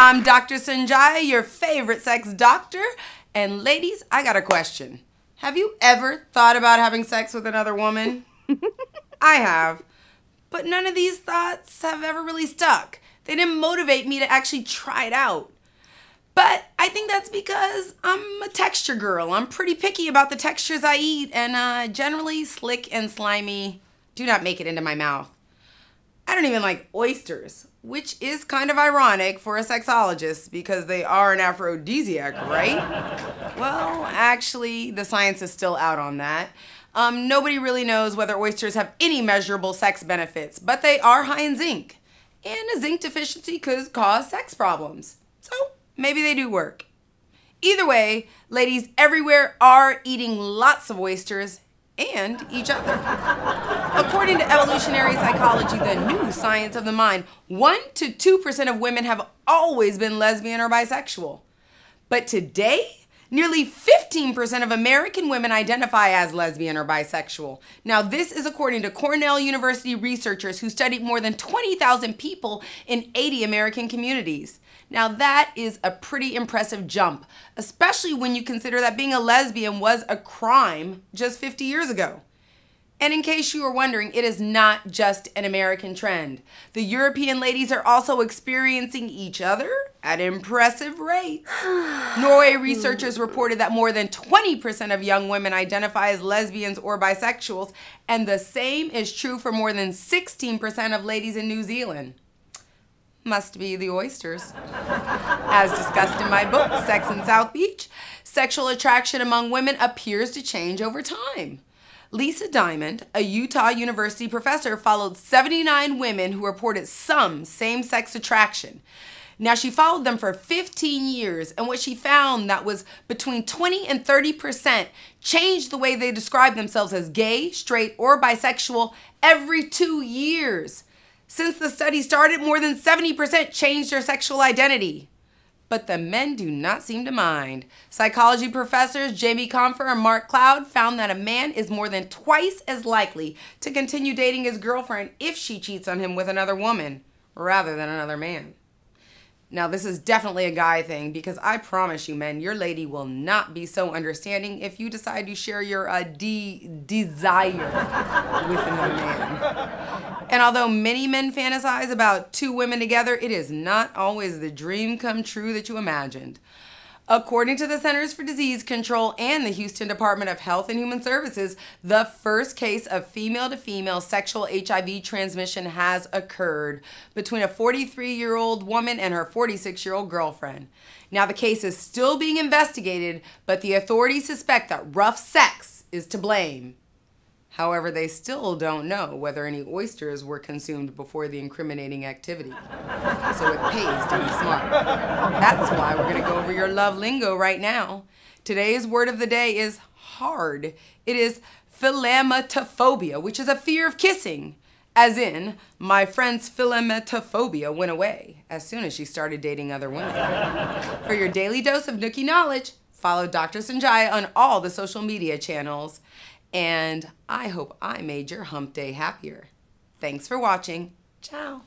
I'm Dr. Sonjia, your favorite sex doctor. And ladies, I got a question. Have you ever thought about having sex with another woman? I have. But none of these thoughts have ever really stuck. They didn't motivate me to actually try it out. But I think that's because I'm a texture girl. I'm pretty picky about the textures I eat, and generally slick and slimy do not make it into my mouth. I don't even like oysters, which is kind of ironic for a sexologist because they are an aphrodisiac, right? Well, actually, the science is still out on that. Nobody really knows whether oysters have any measurable sex benefits, but they are high in zinc. And a zinc deficiency could cause sex problems. So maybe they do work. Either way, ladies everywhere are eating lots of oysters and each other. According to evolutionary psychology, the new science of the mind, 1 to 2% of women have always been lesbian or bisexual. But today, nearly 15% of American women identify as lesbian or bisexual. Now, this is according to Cornell University researchers who studied more than 20,000 people in 80 American communities. Now, that is a pretty impressive jump, especially when you consider that being a lesbian was a crime just 50 years ago. And in case you were wondering, it is not just an American trend. The European ladies are also experiencing each other at impressive rates. Norway researchers reported that more than 20% of young women identify as lesbians or bisexuals, and the same is true for more than 16% of ladies in New Zealand. Must be the oysters. As discussed in my book, Sex in South Beach, sexual attraction among women appears to change over time. Lisa Diamond, a Utah University professor, followed 79 women who reported some same-sex attraction. Now, she followed them for 15 years, and what she found that was between 20 and 30% changed the way they described themselves as gay, straight, or bisexual every 2 years. Since the study started, more than 70% changed their sexual identity. But the men do not seem to mind. Psychology professors Jamie Confer and Mark Cloud found that a man is more than twice as likely to continue dating his girlfriend if she cheats on him with another woman rather than another man. Now, this is definitely a guy thing because I promise you, men, your lady will not be so understanding if you decide to share your desire with another man. And although many men fantasize about 2 women together, it is not always the dream come true that you imagined. According to the Centers for Disease Control and the Houston Department of Health and Human Services, the first case of female-to-female sexual HIV transmission has occurred between a 43-year-old woman and her 46-year-old girlfriend. Now, the case is still being investigated, but the authorities suspect that rough sex is to blame. However, they still don't know whether any oysters were consumed before the incriminating activity. So it pays to be smart. That's why we're going to go over your love lingo right now. Today's word of the day is hard. It is philematophobia, which is a fear of kissing. As in, my friend's philematophobia went away as soon as she started dating other women. For your daily dose of nookie knowledge, follow Dr. Sonjia on all the social media channels. And I hope I made your hump day happier. Thanks for watching. Ciao.